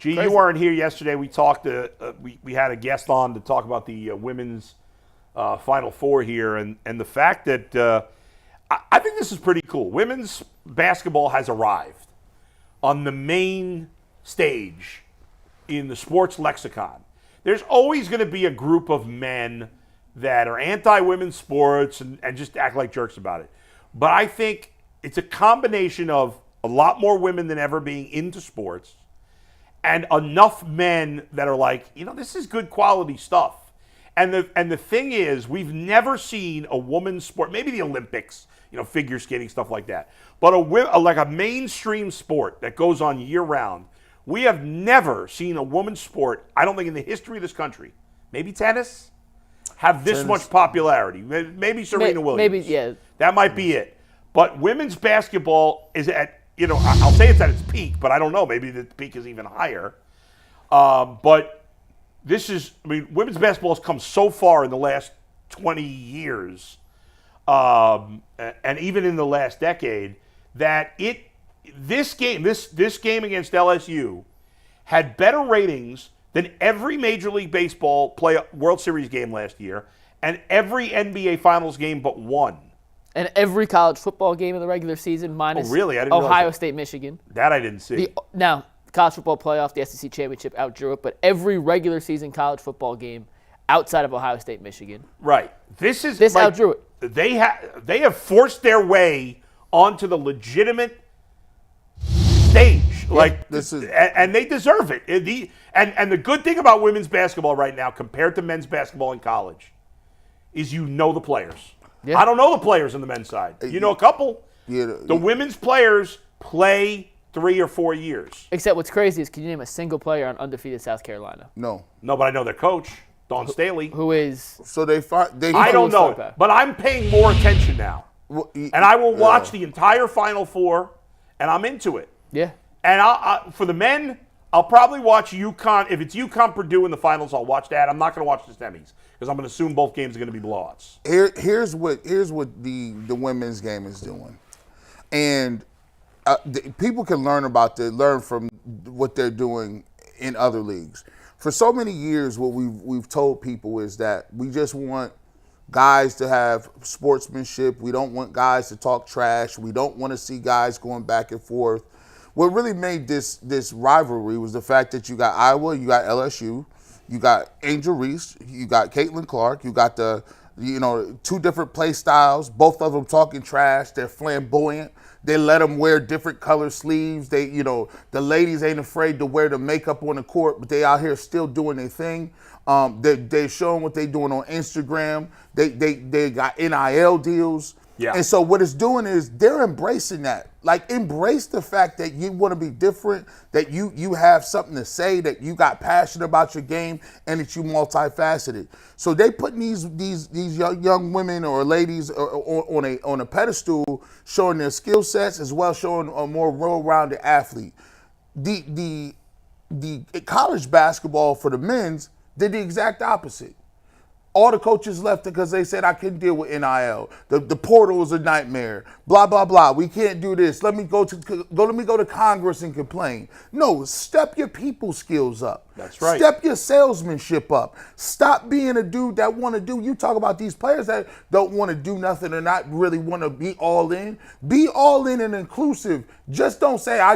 Gee, you weren't here yesterday. We talked. We had a guest on to talk about the women's Final Four here, and the fact that I think this is pretty cool. Women's basketball has arrived on the main stage in the sports lexicon. There's always going to be a group of men that are anti-women's sports and just act like jerks about it. But I think it's a combination of a lot more women than ever being into sports and enough men that are like, this is good quality stuff. And the thing is, we've never seen a women's sport, maybe the Olympics, figure skating, stuff like that. But like a mainstream sport that goes on year-round, we have never seen a women's sport, I don't think in the history of this country, maybe tennis, have this much popularity. Maybe Serena Williams. Maybe, yeah. That might be it. But women's basketball is at, I'll say it's at its peak, but I don't know. Maybe the peak is even higher. But women's basketball has come so far in the last 20 years, and even in the last decade, that this game against LSU had better ratings than every Major League Baseball World Series game last year and every NBA Finals game but one. And every college football game in the regular season minus Ohio State, Michigan. That I didn't see. Now, college football playoff, the SEC championship outdrew it, but every regular season college football game outside of Ohio State, Michigan. Right. This outdrew it. They have forced their way onto the legitimate stage. And they deserve it. And the good thing about women's basketball right now compared to men's basketball in college is the players. Yeah. I don't know the players on the men's side. You know a couple. Yeah, the women's players play 3 or 4 years. Except what's crazy is, can you name a single player on undefeated South Carolina? No, but I know their coach, Dawn Staley. Who is? So I don't know, but I'm paying more attention now. And I will watch the entire Final Four, and I'm into it. Yeah. And for the men, I'll probably watch UConn. If it's UConn Purdue in the finals, I'll watch that. I'm not going to watch the semis because I'm going to assume both games are going to be blowouts. Here's what the women's game is doing, and people can learn from what they're doing in other leagues. For so many years, what we've told people is that we just want guys to have sportsmanship. We don't want guys to talk trash. We don't want to see guys going back and forth. What really made this rivalry was the fact that you got Iowa, you got LSU, you got Angel Reese, you got Caitlin Clark, you got two different play styles, both of them talking trash. They're flamboyant. They let them wear different color sleeves. The ladies ain't afraid to wear the makeup on the court, but they out here still doing their thing. They're showing what they're doing on Instagram. They got NIL deals. Yeah. And so what it's doing is they're embracing that. Like, embrace the fact that you want to be different, that you have something to say, that you got passionate about your game, and that you multifaceted. So they putting these young women or ladies on a pedestal, showing their skill sets as well as showing a more well-rounded athlete. The college basketball for the men's did the exact opposite. All the coaches left because they said, I couldn't deal with NIL. The portal was a nightmare. Blah, blah, blah. We can't do this. Let me go to Congress and complain. No, step your people skills up. That's right. Step your salesmanship up. Stop being a dude that want to do. You talk about these players that don't want to do nothing or not really want to be all in. Be all in and inclusive. Just don't say, I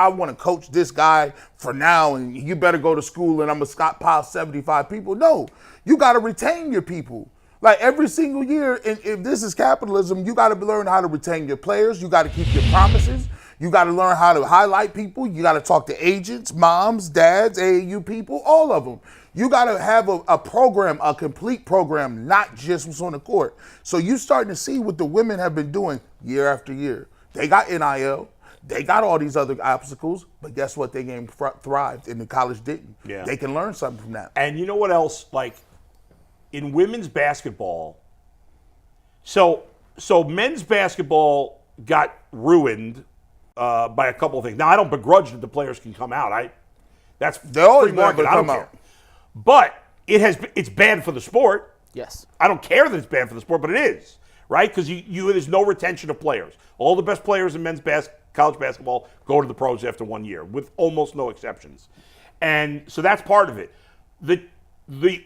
want to coach this guy for now and you better go to school and I'm going to stockpile 75 people. No. You got to retain your people. Like, every single year, if this is capitalism, you got to learn how to retain your players. You got to keep your promises. You got to learn how to highlight people. You got to talk to agents, moms, dads, AAU people, all of them. You got to have a program, a complete program, not just what's on the court. So you starting to see what the women have been doing year after year. They got NIL. They got all these other obstacles, but guess what? Their game thrived, and the college didn't. Yeah. They can learn something from that. And you know what else? Like, in women's basketball, so men's basketball got ruined by a couple of things. Now, I don't begrudge that the players can come out. That's free market. I don't care. But it's bad for the sport. Yes. I don't care that it's bad for the sport, but it is, right? Because there's no retention of players. All the best players in men's college basketball go to the pros after 1 year, with almost no exceptions. And so that's part of it.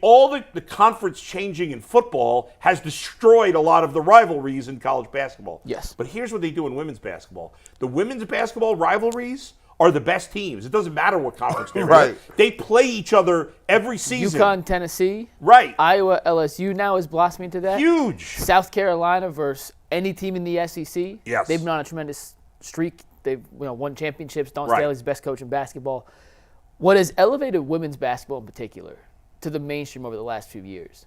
All the conference changing in football has destroyed a lot of the rivalries in college basketball. Yes. But here's what they do in women's basketball. The women's basketball rivalries are the best teams. It doesn't matter what conference they're in. Right. They play each other every season. UConn, Tennessee. Right. Iowa, LSU now is blossoming to that. Huge. South Carolina versus any team in the SEC. Yes. They've been on a tremendous streak. They've won championships. Don Right. Staley's the best coach in basketball. What has elevated women's basketball in particular to the mainstream over the last few years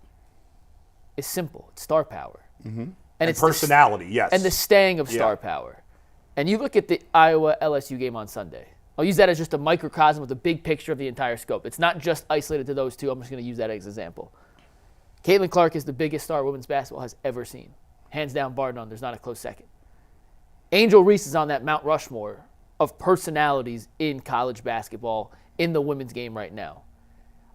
is simple. It's star power. Mm-hmm. And it's personality, yes. And the staying of star power. And you look at the Iowa LSU game on Sunday. I'll use that as just a microcosm with a big picture of the entire scope. It's not just isolated to those two. I'm just going to use that as an example. Caitlin Clark is the biggest star women's basketball has ever seen. Hands down, bar none. There's not a close second. Angel Reese is on that Mount Rushmore of personalities in college basketball in the women's game right now.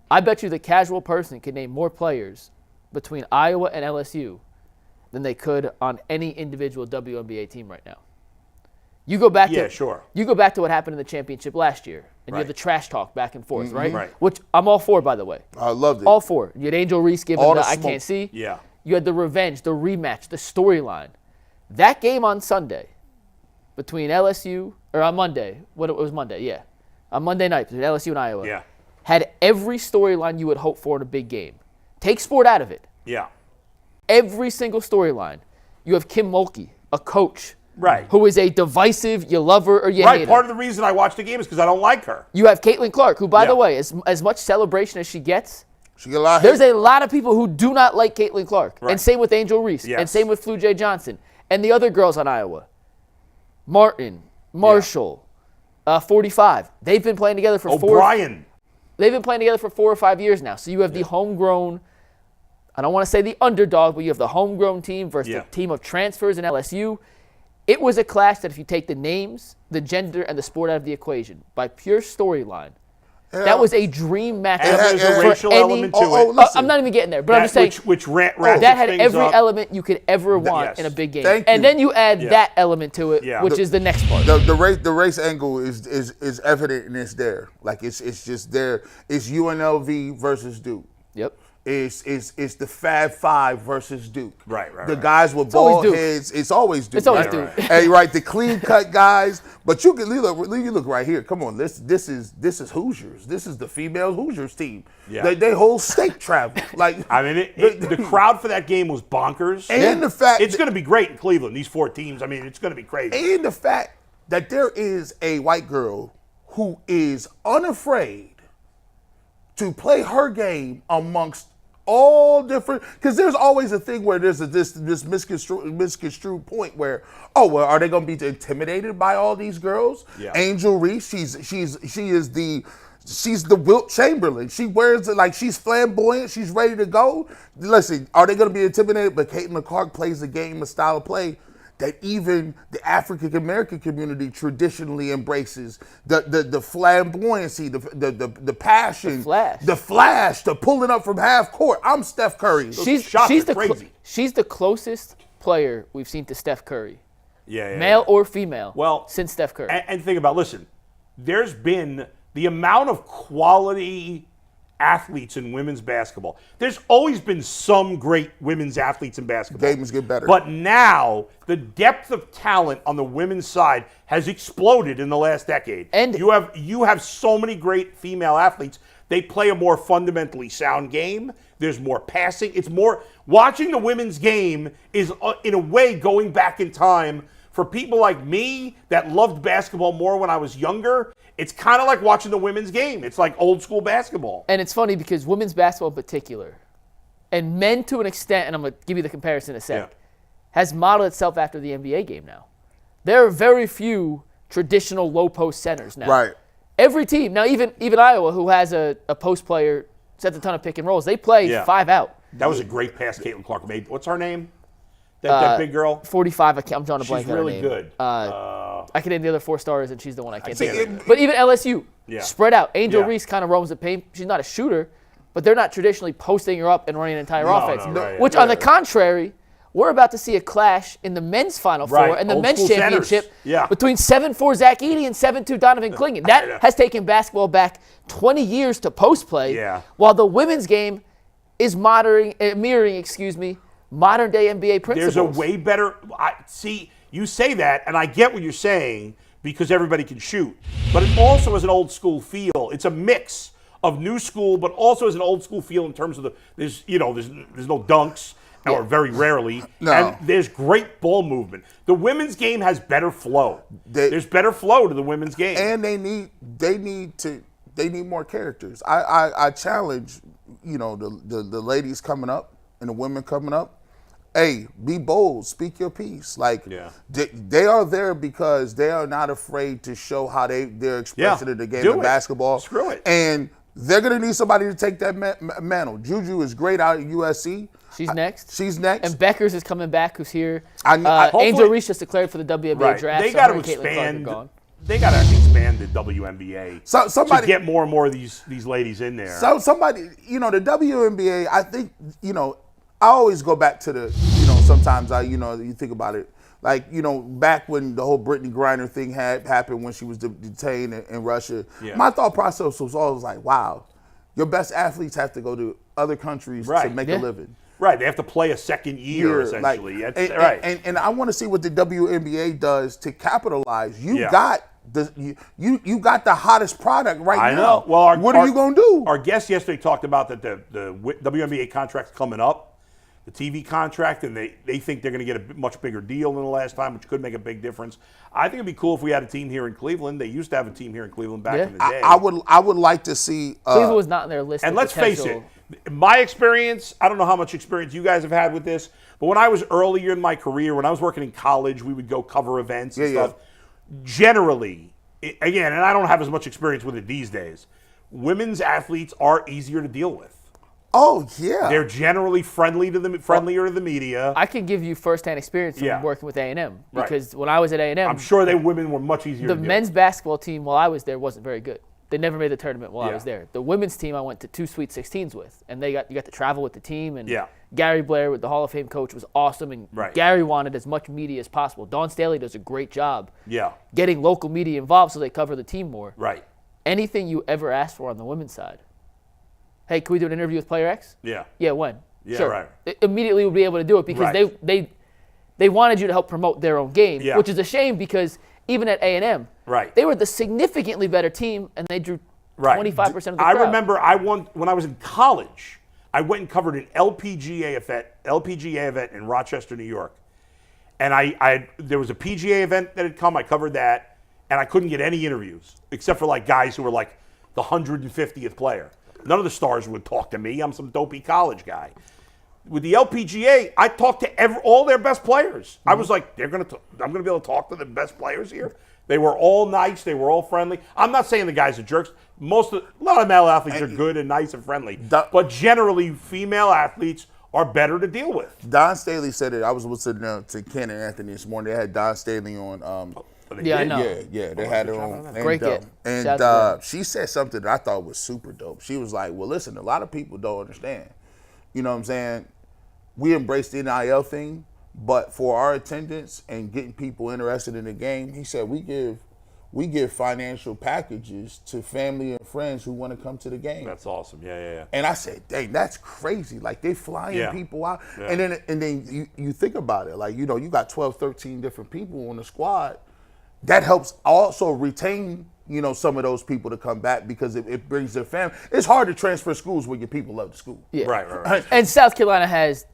I bet you the casual person could name more players between Iowa and LSU than they could on any individual WNBA team right now. You go back You go back to what happened in the championship last year, and you had the trash talk back and forth, right? Right. Which I'm all for, by the way. I loved it. All for. You had Angel Reese giving All the the I smoke. can't see. Yeah. You had the revenge, the rematch, the storyline. That game on Sunday between LSU, or on Monday, it was Monday, yeah. On Monday night between LSU and Iowa. Yeah. Had every storyline you would hope for in a big game. Take sport out of it. Yeah. Every single storyline. You have Kim Mulkey, a coach. Right. Who is a divisive, you love her or you hate Right. her. Part of the reason I watch the game is because I don't like her. You have Caitlin Clark, who, by the Yeah. way, as much celebration as she gets, She get a lot of there's hate. a lot of people who do not like Caitlin Clark. Right. And same with Angel Reese. Yes. And same with Flu J. Johnson. And the other girls on Iowa. Martin, Marshall, 45. They've been playing together for O'Brien. They've been playing together for 4 or 5 years now. So you have the homegrown, I don't want to say the underdog, but you have the homegrown team versus the team of transfers in LSU. It was a clash that if you take the names, the gender, and the sport out of the equation, by pure storyline, that was a dream matchup. And there's a for racial any- element to it. listen. I'm not even getting there, but I'm just saying which ratchets that had things every up. element you could ever want yes. in a big game. Thank And you. then you add that element to it, Yeah. which is the next part. The race angle is evident and it's there. Like it's just there. It's UNLV versus Duke. Yep. It's the Fab Five versus Duke. Right. The guys with always bald Duke. heads. It's always Duke. It's always right? Duke. Hey, right, the clean cut guys. But you look right here. Come on, this is Hoosiers. This is the female Hoosiers team. Yeah. They whole state travel. Like I mean, the crowd for that game was bonkers. And the fact it's going to be great in Cleveland. These 4 teams. I mean, it's going to be crazy. And the fact that there is a white girl who is unafraid to play her game amongst all different, because there's always a thing where there's this misconstrued point where, oh well, are they going to be intimidated by all these girls? Yeah. Angel Reese, she's the Wilt Chamberlain. She wears it like she's flamboyant. She's ready to go. Listen, are they going to be intimidated? But Caitlin Clark plays a game, a style of play that even the African American community traditionally embraces. The flamboyancy, the passion, the flash, the pulling up from half court. I'm Steph Curry. She's the closest player we've seen to Steph Curry, male or female, since Steph Curry. And think about, listen, there's been the amount of quality athletes in women's basketball. There's always been some great women's athletes in basketball. Games get better. But now the depth of talent on the women's side has exploded in the last decade. And you have so many great female athletes. They play a more fundamentally sound game. There's more passing. It's more watching the women's game is in a way going back in time. For people like me that loved basketball more when I was younger, it's kind of like watching the women's game. It's like old school basketball. And it's funny because women's basketball in particular, and men to an extent, and I'm going to give you the comparison in a sec, has modeled itself after the NBA game now. There are very few traditional low post centers now. Right. Every team, now even Iowa, who has a post player, sets a ton of pick and rolls, they play 5 out. That was a great pass Caitlin Clark made. What's her name? That big girl? 45, I'm drawing a blank She's on her really name. good. I can name the other 4 stars, and she's the one I can't See, think of. But even LSU, spread out. Angel Yeah. Reese kind of roams the paint. She's not a shooter, but they're not traditionally posting her up and running an entire offense. right, Which, on the contrary, we're about to see a clash in the men's Final Four Right. and the Old men's school centers. championship Yeah. between 7'4" Zach Edey and 7'2" Donovan Clingan. That has taken basketball back 20 years to post play, while the women's game is mirroring modern day NBA principles. There's a way better. See, you say that, and I get what you're saying because everybody can shoot, but it also has an old school feel. It's a mix of new school, but also has an old school feel in terms of there's no dunks. Or very rarely, and there's great ball movement. The women's game has better flow. There's better flow to the women's game, and they need more characters. I challenge, the ladies coming up and the women coming up. Hey, be bold, speak your piece. They are there because they are not afraid to show how their expression of the game of basketball. Screw it, and they're gonna need somebody to take that mantle. Juju is great out at USC. She's next. And Beckers is coming back, who's here. Angel Reese just declared for the WNBA draft. They got to expand. They got to expand the WNBA to get more and more of these ladies in there. So somebody, the WNBA, I think, I always go back to the, sometimes you think about it. Back when the whole Brittany Griner thing happened when she was detained in Russia, my thought process was always like, wow, your best athletes have to go to other countries to make a living. Right, they have to play a second year essentially. And I want to see what the WNBA does to capitalize. You got the hottest product right now. I know. Well, what are you going to do? Our guest yesterday talked about that the WNBA contract's coming up, the TV contract, and they think they're going to get a much bigger deal than the last time, which could make a big difference. I think it'd be cool if we had a team here in Cleveland. They used to have a team here in Cleveland back in the day. I would like to see. Cleveland was not on their list. And let's face it. My experience, I don't know how much experience you guys have had with this, but when I was earlier in my career, when I was working in college, we would go cover events and stuff. Generally, again, and I don't have as much experience with it these days, women's athletes are easier to deal with. Oh, yeah. They're generally friendlier to the media. I can give you firsthand experience from working with A&M because when I was at A&M, I'm sure women were much easier to deal with. The men's basketball team while I was there wasn't very good. They never made the tournament while I was there. The women's team I went to 2 Sweet 16s with, and you got to travel with the team. And Gary Blair, with the Hall of Fame coach, was awesome. And Gary wanted as much media as possible. Dawn Staley does a great job getting local media involved so they cover the team more. Right. Anything you ever asked for on the women's side. Hey, can we do an interview with Player X? Yeah. Yeah, when? Yeah, sure. right. Immediately we'll be able to do it because they wanted you to help promote their own game, which is a shame because even at A&M, they were the significantly better team, and they drew 25% of the crowd. I remember when I was in college, I went and covered an LPGA event in Rochester, New York. And there was a PGA event that had come. I covered that, and I couldn't get any interviews except for guys who were the 150th player. None of the stars would talk to me. I'm some dopey college guy. With the LPGA, I talked to all their best players. I was like, I'm going to be able to talk to the best players here. They were all nice. They were all friendly. I'm not saying the guys are jerks. A lot of male athletes are good and nice and friendly. But generally, female athletes are better to deal with. Don Staley said it. I was listening to Ken and Anthony this morning. They had Don Staley on. I know. Yeah, they had her on. Great get. And she said something that I thought was super dope. She was like, well, listen, a lot of people don't understand. You know what I'm saying? We embraced the NIL thing, but for our attendance and getting people interested in the game, he said we give financial packages to family and friends who want to come to the game. That's awesome. Yeah. And I said, dang, that's crazy. They flying people out. Yeah. And then you think about it. You got 12, 13 different people on the squad. That helps also retain, some of those people to come back because it brings their family. It's hard to transfer schools when your people love the school. Yeah. Right. And South Carolina has,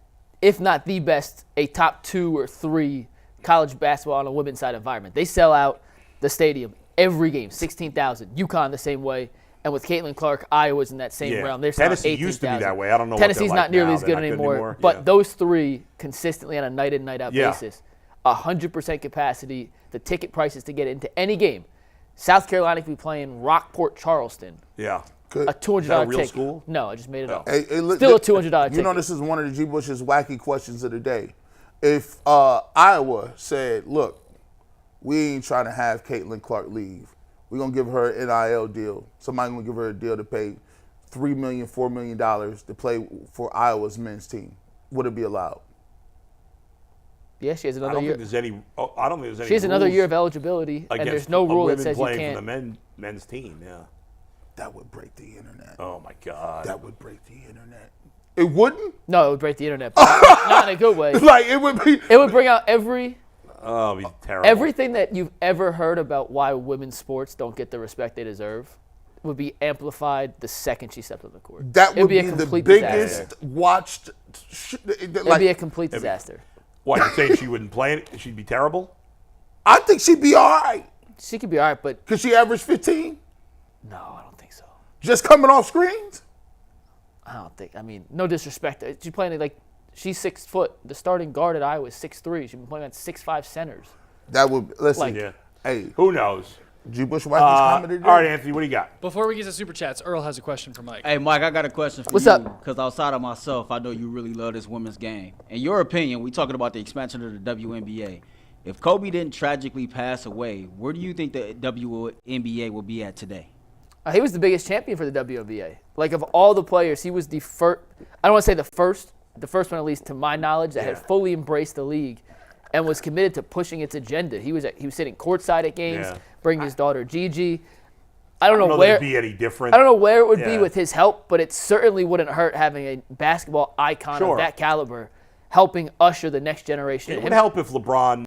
if not the best, a top 2 or 3 college basketball on a women's side environment. They sell out the stadium every game, 16,000. UConn the same way. And with Caitlin Clark, Iowa's in that same realm. They're Tennessee 18,000. used to be that way. I don't know. Tennessee's what not nearly now. as good anymore. But those 3 consistently on a night in, night out basis, 100% capacity. The ticket prices to get into any game. South Carolina could be playing Rockport, Charleston. Yeah. A $200 Is that a real ticket. school? No, I just made it up. Look, Still a $200 ticket. This is one of the G. Bush's wacky questions of the day. If Iowa said, look, we ain't trying to have Caitlin Clark leave. We're going to give her an NIL deal. Somebody's going to give her a deal to pay $3 million, $4 million to play for Iowa's men's team. Would it be allowed? Yeah, she has I another don't year. think there's any. I don't think there's any. She has another rules year of eligibility, and against there's no rule that women says you playing can't. for the men's team. Yeah. That would break the internet. Oh my God. That would break the internet. It wouldn't? No, it would break the internet, but not in a good way. Like, it would be. It would bring out everything Oh, it'd be terrible. that you've ever heard about why women's sports don't get the respect they deserve would be amplified the second she stepped on the court. That It'd would be a be the complete biggest disaster. watched. It'd be a complete disaster. Why, you're saying she wouldn't play it? She'd be terrible? I think she'd be all right. She could be all right, but Could she average 15? no, I don't think so. Just coming off screens? I don't think. I mean, no disrespect. She's playing like she's 6 foot. The starting guard at Iowa is 6'3". She's been playing on 6'5" centers. That would, listen, Like- Yeah. hey, Who knows? G. Bush Watkins All commented. right, Anthony, what do you got? Before we get to super chats, Earl has a question for Mike. Hey, Mike, I got a question for What's you. up? Because outside of myself, I know you really love this women's game. In your opinion, we talking about the expansion of the WNBA. If Kobe didn't tragically pass away, where do you think the WNBA will be at today? He was the biggest champion for the WNBA. Like, of all the players, he was the first. I don't want to say the first one at least to my knowledge that had fully embraced the league and was committed to pushing its agenda. He was sitting courtside at games, Yeah. bringing his daughter Gigi. I don't know that where it'd be any different. I don't know where it would be Yeah. with his help, but it certainly wouldn't hurt having a basketball icon Sure. of that caliber helping usher the next generation. It in. would help if LeBron